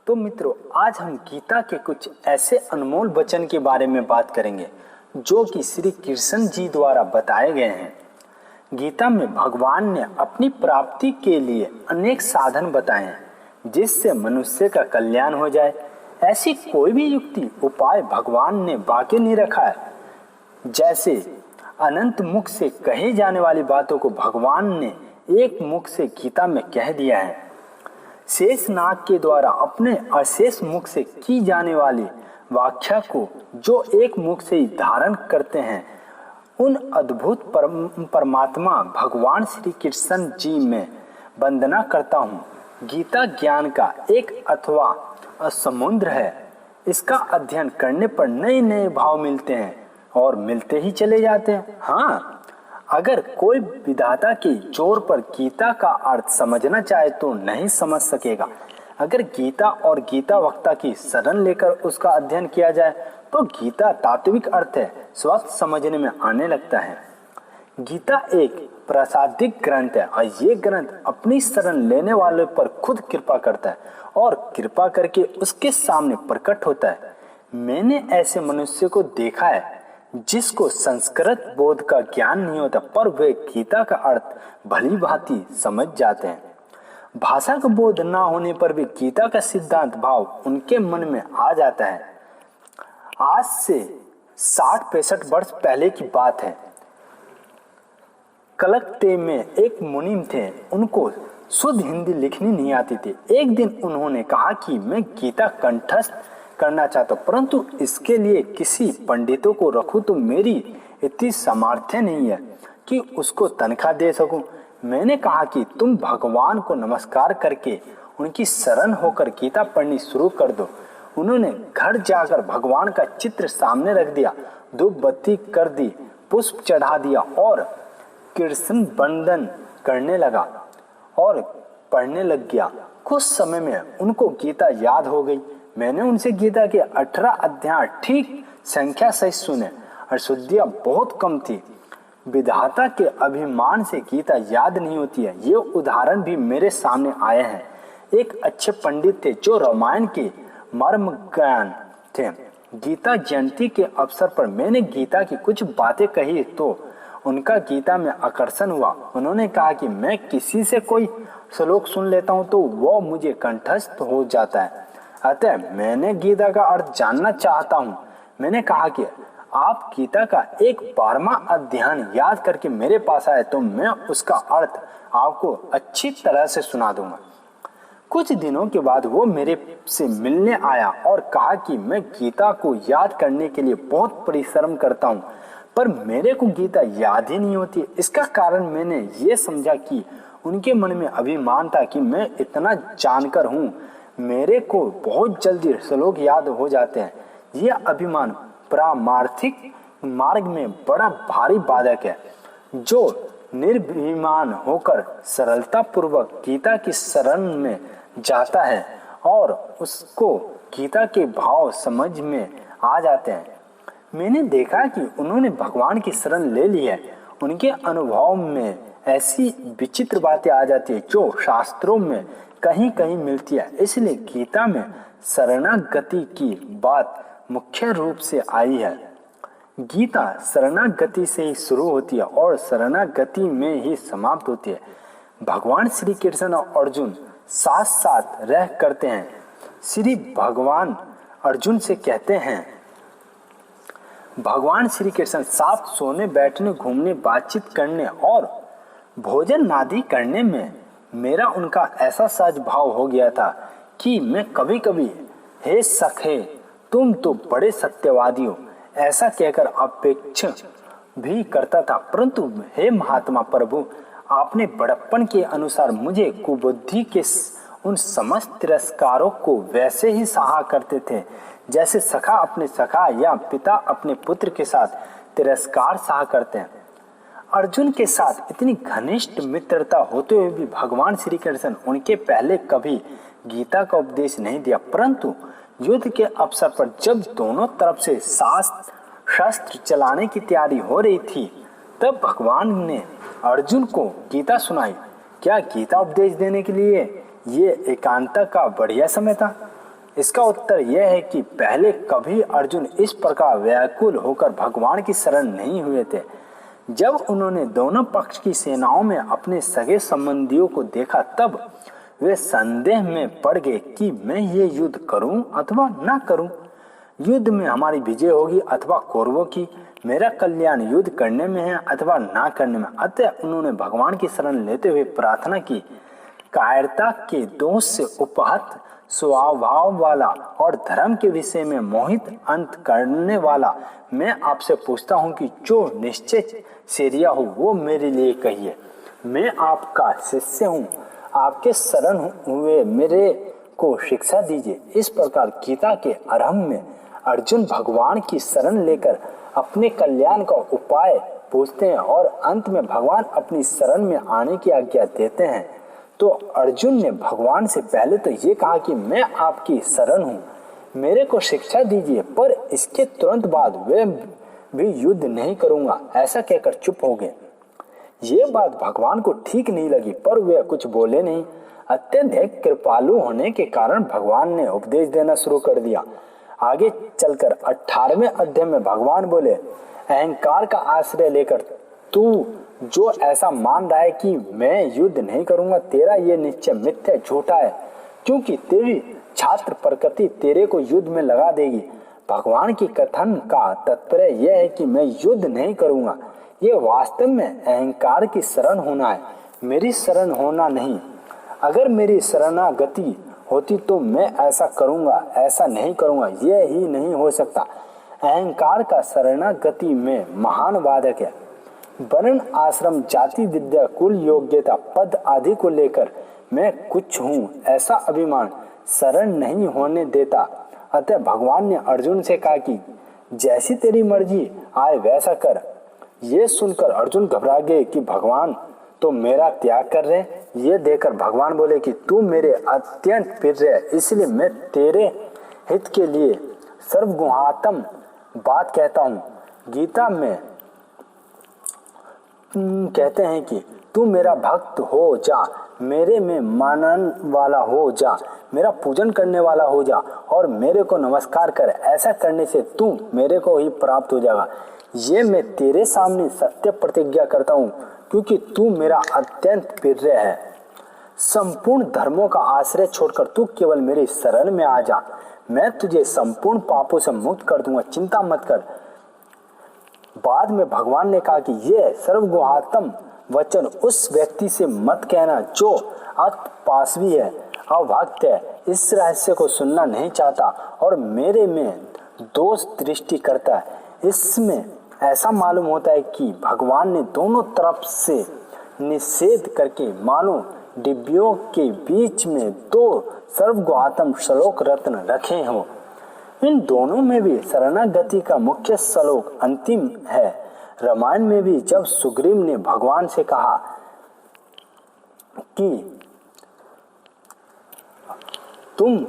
तो मित्रों, आज हम गीता के कुछ ऐसे अनमोल वचन के बारे में बात करेंगे जो कि श्री कृष्ण जी द्वारा बताए गए हैं। गीता में भगवान ने अपनी प्राप्ति के लिए अनेक साधन बताए हैं जिससे मनुष्य का कल्याण हो जाए। ऐसी कोई भी युक्ति उपाय भगवान ने बाकी नहीं रखा है। जैसे अनंत मुख से कही जाने वाली बातों को भगवान ने एक मुख से गीता में कह दिया है। शेष नाग के द्वारा अपने अशेष मुख से की जाने वाली व्याख्या को जो एक मुख से ही धारण करते हैं, उन अद्भुत परमात्मा भगवान श्री कृष्ण जी में वंदना करता हूँ। गीता ज्ञान का एक अथवा समुद्र है। इसका अध्ययन करने पर नए नए भाव मिलते हैं और मिलते ही चले जाते हैं। हाँ, अगर कोई विधाता के जोर पर गीता का अर्थ समझना चाहे तो नहीं समझ सकेगा। अगर गीता और गीता वक्ता की शरण लेकर उसका अध्ययन किया जाए तो गीता तात्विक अर्थ है स्वतः समझने में आने लगता है। गीता एक प्रसादिक ग्रंथ है और ये ग्रंथ अपनी शरण लेने वाले पर खुद कृपा करता है और कृपा करके उसके सामने प्रकट होता है। मैंने ऐसे मनुष्य को देखा है जिसको संस्कृत बोध का ज्ञान नहीं होता, पर वे गीता का अर्थ भली भांति समझ जाते हैं। भाषा का बोध ना होने पर भी गीता का सिद्धांत भाव उनके मन में आ जाता है। आज से 60-65 वर्ष पहले की बात है। कलकत्ते में एक मुनीम थे। उनको शुद्ध हिंदी लिखनी नहीं आती थी। एक दिन उन्होंने कहा कि मैं गीता कंठस्थ करना चाहता हूँ, परंतु इसके लिए किसी पंडितों को रखूं तो मेरी इतनी सामर्थ्य नहीं है कि उसको तनख्वाह दे सकूं। मैंने कहा कि तुम भगवान को नमस्कार करके उनकी शरण होकर गीता पढ़नी शुरू कर दो। उन्होंने घर जाकर भगवान का चित्र सामने रख दिया, धूप बत्ती कर दी, पुष्प चढ़ा दिया और कृष्ण वंदन करने लगा और पढ़ने लग गया। कुछ समय में उनको गीता याद हो गई। मैंने उनसे गीता के 18 अध्याय ठीक संख्या सहित सुने। अशुद्धियां बहुत कम थी। विधाता के अभिमान से गीता याद नहीं होती है। ये उदाहरण भी मेरे सामने आए हैं। एक अच्छे पंडित थे जो रामायण के मर्म ज्ञान थे। गीता जयंती के अवसर पर मैंने गीता की कुछ बातें कही तो उनका गीता में आकर्षण हुआ। उन्होंने कहा कि मैं किसी से कोई श्लोक सुन लेता हूँ तो वो मुझे कंठस्थ हो जाता है, अतः मैंने गीता का अर्थ जानना चाहता हूँ। मैंने कहा कि आप गीता का एक 12वां अध्याय याद करके मेरे पास आए तो मैं उसका अर्थ आपको अच्छी तरह से सुना दूंगा। कुछ दिनों के बाद वो मेरे से मिलने आया और कहा कि मैं गीता को याद करने के लिए बहुत परिश्रम करता हूँ, पर मेरे को गीता याद ही नहीं होती। इसका कारण मैंने ये समझा कि उनके मन में अभिमान था कि मैं इतना जानकर हूँ, मेरे को बहुत जल्दी श्लोक याद हो जाते हैं। यह अभिमान पारमार्थिक मार्ग में बड़ा भारी बाधक है। जो निर्भिमान होकर सरलता पूर्वक गीता की शरण में जाता है और उसको गीता के भाव समझ में आ जाते हैं। मैंने देखा कि उन्होंने भगवान की शरण ले ली है। उनके अनुभव में ऐसी विचित्र बातें आ जाती है जो शास्त्रों में कहीं कहीं मिलती है। इसलिए गीता में शरणागति की बात मुख्य रूप से आई है। गीता शरणागति से ही शुरू होती है और शरणागति में ही समाप्त होती है। भगवान श्री कृष्ण और अर्जुन साथ साथ रह करते हैं। श्री भगवान अर्जुन से कहते हैं, भगवान श्री कृष्ण साथ सोने बैठने घूमने बातचीत करने और भोजन नादि करने में मेरा उनका ऐसा सहज भाव हो गया था कि मैं कभी कभी हे सखे तुम तो बड़े सत्यवादी हो ऐसा कहकर अपेक्षा भी करता था, परंतु हे महात्मा प्रभु आपने बड़प्पन के अनुसार मुझे कुबुद्धि के उन समस्त तिरस्कारों को वैसे ही सहा करते थे जैसे सखा अपने सखा या पिता अपने पुत्र के साथ तिरस्कार सहा करते हैं। अर्जुन के साथ इतनी घनिष्ठ मित्रता होते हुए भी भगवान श्री कृष्ण उनके पहले कभी गीता का उपदेश नहीं दिया, परंतु युद्ध के अवसर पर जब दोनों तरफ से शस्त्र चलाने की तैयारी हो रही थी तब भगवान ने अर्जुन को गीता सुनाई। क्या गीता उपदेश देने के लिए ये एकांत का बढ़िया समय था? इसका उत्तर यह है कि पहले कभी अर्जुन इस प्रकार व्याकुल होकर भगवान की शरण नहीं हुए थे। जब उन्होंने दोनों पक्ष की सेनाओं में अपने सगे संबंधियों को देखा तब वे संदेह में पड़ गए कि मैं ये युद्ध करूं अथवा ना करूं। युद्ध में हमारी विजय होगी अथवा कौरवों की, मेरा कल्याण युद्ध करने में है अथवा ना करने में। अतः उन्होंने भगवान की शरण लेते हुए प्रार्थना की, कायरता के दोष से उपहत स्वभाव वाला और धर्म के विषय में मोहित अंत करने वाला, मैं आपसे पूछता हूँ कि जो निश्चय सेरिया हो वो मेरे लिए कहिए। मैं आपका शिष्य हूँ, आपके शरण हुए मेरे को शिक्षा दीजिए। इस प्रकार गीता के आरंभ में अर्जुन भगवान की शरण लेकर अपने कल्याण का उपाय पूछते हैं और अंत में भगवान अपनी शरण में आने की आज्ञा देते हैं। तो अर्जुन ने भगवान से पहले तो ये कहा कि मैं आपकी शरण हूँ, मेरे को शिक्षा दीजिए, पर इसके तुरंत बाद वे भी युद्ध नहीं करूंगा ऐसा कहकर चुप हो गए। ये बात भगवान को ठीक नहीं लगी, पर वे कुछ बोले नहीं। अत्यधिक कृपालु होने के कारण भगवान ने उपदेश देना शुरू कर दिया। आगे चलकर 18वें अध्याय में भगवान बोले, अहंकार का आश्रय लेकर तू जो ऐसा मान रहा है कि मैं युद्ध नहीं करूंगा, तेरा ये निश्चय मिथ्या झूठा है, क्योंकि तेरी छात्र प्रकृति तेरे को युद्ध में लगा देगी। भगवान की कथन का तात्पर्य यह है कि मैं युद्ध नहीं करूंगा, ये वास्तव में अहंकार की शरण होना है, मेरी शरण होना नहीं। अगर मेरी शरणागति होती तो मैं ऐसा करूंगा, ऐसा नहीं करूंगा, यह ही नहीं हो सकता। अहंकार का शरणागति में महान बाधक है। वर्ण, आश्रम, जाति, विद्या, कुल, योग्यता, पद आदि को लेकर मैं कुछ हूँ ऐसा अभिमान शरण नहीं होने देता। अतः भगवान ने अर्जुन से कहा कि जैसी तेरी मर्जी आए वैसा कर। ये सुनकर अर्जुन घबरा गए कि भगवान तो मेरा त्याग कर रहे। ये देखकर भगवान बोले कि तू मेरे अत्यंत प्रिय है, इसलिए मैं तेरे हित के लिए सर्वगुणात्म बात कहता हूँ। गीता में कहते हैं कि तू मेरा भक्त हो जा, मेरे में मानन वाला हो जा, मेरा पूजन करने वाला हो जा और मेरे को नमस्कार कर। ऐसा करने से तू मेरे को ही प्राप्त हो जाएगा। ये मैं तेरे सामने सत्य प्रतिज्ञा करता हूँ, क्योंकि तू मेरा अत्यंत प्रिय है। संपूर्ण धर्मों का आश्रय छोड़कर तू केवल मेरी शरण में आ जा, मैं तुझे संपूर्ण पापों से मुक्त कर दूंगा, चिंता मत कर। बाद में भगवान ने कहा कि यह सर्वगुणात्म वचन उस व्यक्ति से मत कहना जो अतपासवी है, अभक्त है, इस रहस्य को सुनना नहीं चाहता और मेरे में दोष दृष्टि करता है। इसमें ऐसा मालूम होता है कि भगवान ने दोनों तरफ से निषेध करके मानो डिब्बियों के बीच में दो सर्वगुणात्म श्लोक रत्न रखे हों। इन दोनों में भी शरणागति का मुख्य श्लोक अंतिम है। रामायण में भी जब सुग्रीव ने भगवान से कहा कि तुम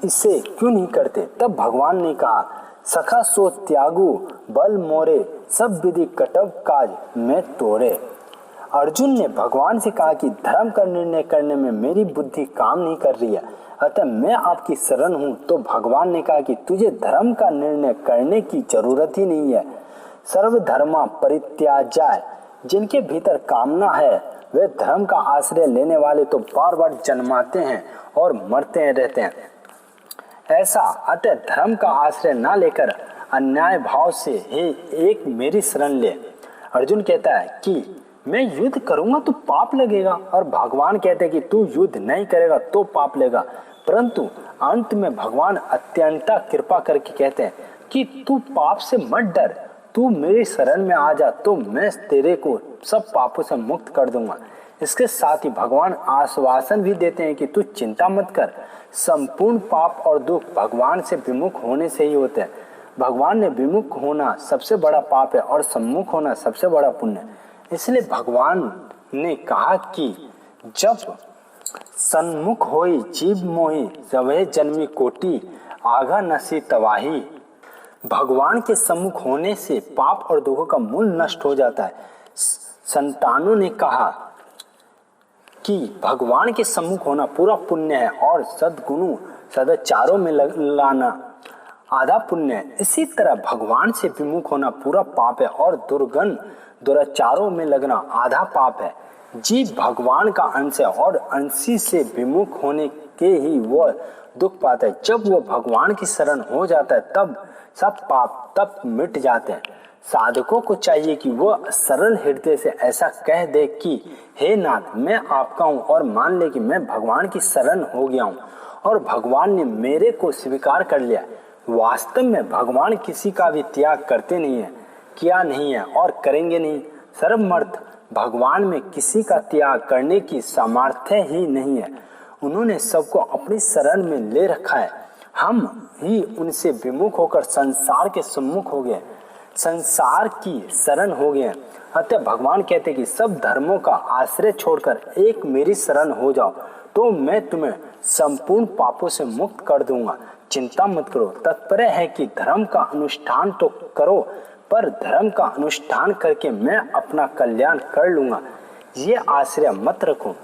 इसे क्यों नहीं करते, तब भगवान ने कहा सखा सो त्यागु बल मोरे, सब विधि कटव काज में तोरे। अर्जुन ने भगवान से कहा कि धर्म का निर्णय करने में मेरी बुद्धि काम नहीं कर रही है, अतः मैं आपकी शरण हूँ। तो भगवान ने कहा कि तुझे धर्म का निर्णय करने की जरूरत ही नहीं है। सर्वधर्मा परित्याज्य, जिनके भीतर कामना है वे धर्म का आश्रय लेने वाले तो बार बार जन्माते हैं और मरते रहते हैं। ऐसा अतः धर्म का आश्रय ना लेकर अन्याय भाव से हे एक मेरी शरण ले। अर्जुन कहता है कि मैं युद्ध करूंगा तो पाप लगेगा, और भगवान कहते हैं कि तू युद्ध नहीं करेगा तो पाप लगेगा। परंतु अंत में भगवान अत्यंत कृपा करके कहते हैं कि तू पाप से मत डर, तू मेरी शरण में आ जा तो मैं तेरे को सब पापों से मुक्त कर दूंगा। इसके साथ ही भगवान आश्वासन भी देते हैं कि तू चिंता मत कर, संपूर्ण पाप और दुख भगवान से विमुख होने से ही होते हैं। भगवान ने विमुख होना सबसे बड़ा पाप है और सम्मुख होना सबसे बड़ा पुण्य है। इसलिए भगवान ने कहा कि जब सन्मुख होई जीव मोही, जवे जन्मी कोटि आगा नसी तवाही। भगवान के सम्मुख होने से पाप और दुखों का मूल नष्ट हो जाता है। संतानों ने कहा कि भगवान के सम्मुख होना पूरा पुण्य है और सद्गुणों सदाचारों में लाना आधा पुण्य है। इसी तरह भगवान से विमुख होना पूरा पाप है और दुराचारों में लगना आधा पाप है। जीव भगवान का अंश है और अंशी से विमुख होने के ही वह दुख पाता है। जब वह भगवान की शरण हो जाता है तब सब पाप तब मिट जाते हैं। साधकों को चाहिए कि वह सरल हृदय से ऐसा कह दे कि हे नाथ, मैं आपका हूँ और मान ले कि मैं भगवान की शरण हो गया हूँ और भगवान ने मेरे को स्वीकार कर लिया। वास्तव में भगवान किसी का भी त्याग करते नहीं है, किया नहीं है और करेंगे नहीं। सर्वमर्थ भगवान में किसी का त्याग करने की सामर्थ्य ही नहीं है। उन्होंने सबको अपनी शरण में ले रखा है। हम ही उनसे विमुख होकर संसार के सम्मुख हो गए, संसार की शरण हो गए। अतः भगवान कहते कि सब धर्मों का आश्रय छोड़कर एक मेरी शरण हो जाओ तो मैं तुम्हें संपूर्ण पापों से मुक्त कर दूंगा। चिंता मत करो। तात्पर्य है कि धर्म का अनुष्ठान तो करो, पर धर्म का अनुष्ठान करके मैं अपना कल्याण कर लूंगा, ये आश्रय मत रखो।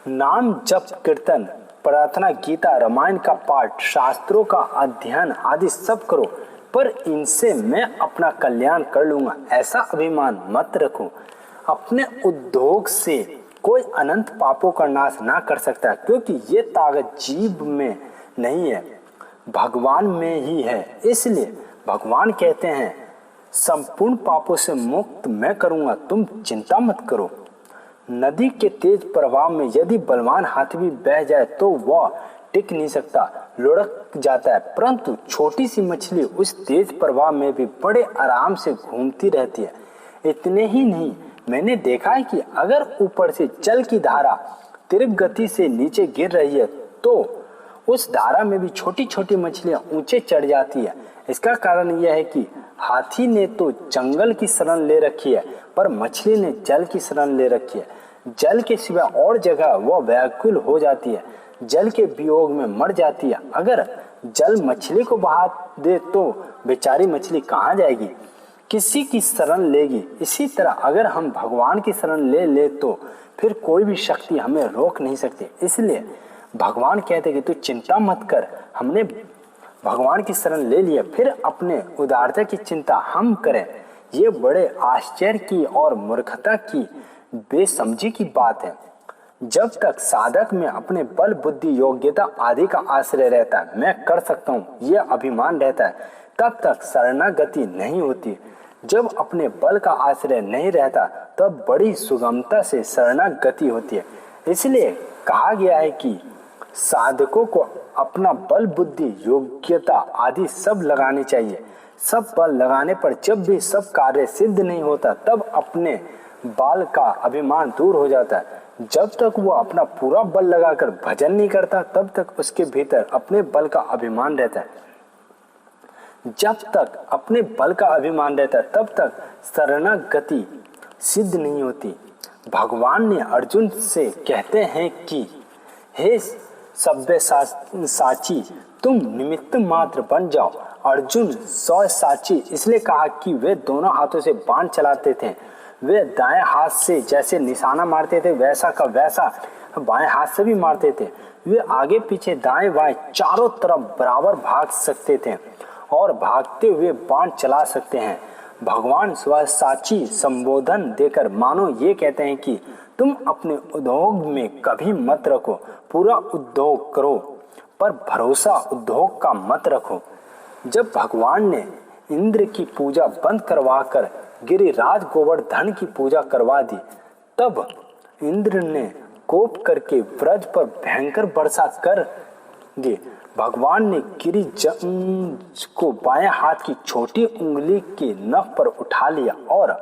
नाम जप कीर्तन प्रार्थना गीता रामायण का पाठ शास्त्रों का अध्ययन आदि सब करो, पर इनसे मैं अपना कल्याण कर लूंगा, ऐसा अभिमान मत रखो। अपने उद्योग से कोई अनंत पापों का नाश ना कर सकता, क्योंकि ये ताकत जीव में नहीं है, भगवान में ही है। इसलिए भगवान कहते हैं संपूर्ण पापों से मुक्त मैं करूंगा, तुम चिंता मत करो। नदी के तेज प्रवाह में यदि बलवान हाथी भी बह जाए तो वह टिक नहीं सकता, लुढ़क जाता है, परंतु छोटी सी मछली उस तेज प्रवाह में भी बड़े आराम से घूमती रहती है। इतने ही नहीं, मैंने देखा है कि अगर ऊपर से जल की धारा तीव्र गति से नीचे गिर रही है तो उस धारा में भी छोटी छोटी मछलियां ऊंचे चढ़ जाती है। इसका कारण यह है कि हाथी ने तो जंगल की शरण ले रखी है, पर मछली ने जल की शरण ले रखी है। जल के सिवा और जगह वह व्याकुल हो जाती है, जल के वियोग में मर जाती है। अगर जल मछली को बहा दे तो बेचारी मछली कहाँ जाएगी, किसी की शरण लेगी। इसी तरह अगर हम भगवान की शरण ले तो फिर कोई भी शक्ति हमें रोक नहीं सकती। इसलिए भगवान कहते कि तू चिंता मत कर, हमने भगवान की शरण ले लिया, फिर अपने उदारता की चिंता हम करें। ये बड़े आश्चर्य की और मूर्खता की बेसमझी की बात है। जब तक साधक में अपने बल बुद्धि योग्यता आदि का आश्रय रहता है, मैं कर सकता हूँ ये अभिमान रहता है, तब तक शरणागति नहीं होती। जब अपने बल का आश्रय नहीं रहता तब बड़ी सुगमता से शरणागति होती है। इसलिए कहा गया है कि साधकों को अपना बल बुद्धि योग्यता आदि सब लगानी चाहिए। सब बल लगाने पर जब भी सब कार्य सिद्ध नहीं होता तब अपने बल का अभिमान दूर हो जाता है। जब तक वो अपना पूरा बल लगाकर भजन नहीं करता तब तक उसके भीतर अपने बल का अभिमान रहता है। जब तक अपने बल का अभिमान रहता है तब तक शरणागति सिद्ध नहीं होती। भगवान ने अर्जुन से कहते हैं कि हे सभ्य साची, तुम निमित्त मात्र बन जाओ। अर्जुन साची इसलिए कहा कि वे दोनों हाथों से बाण चलाते थे। वे दाएं हाथ से जैसे निशाना मारते थे वैसा का वैसा बाएं हाथ से भी मारते थे। वे आगे पीछे दाएं बाएं चारों तरफ बराबर भाग सकते थे और भागते हुए बाण चला सकते हैं। भगवान साची संबोधन देकर मानो ये कहते हैं कि तुम अपने उद्योग में कभी मत रखो, पूरा उद्योग करो, पर भरोसा उद्योग का मत रखो। जब भगवान ने इंद्र की पूजा बंद करवाकर गिरिराज गोवर्धन की पूजा करवा दी, तब इंद्र ने कोप करके ब्रज पर भयंकर वर्षा कर दी। भगवान ने गिरिजंज को बाएं हाथ की छोटी उंगली के नख पर उठा लिया और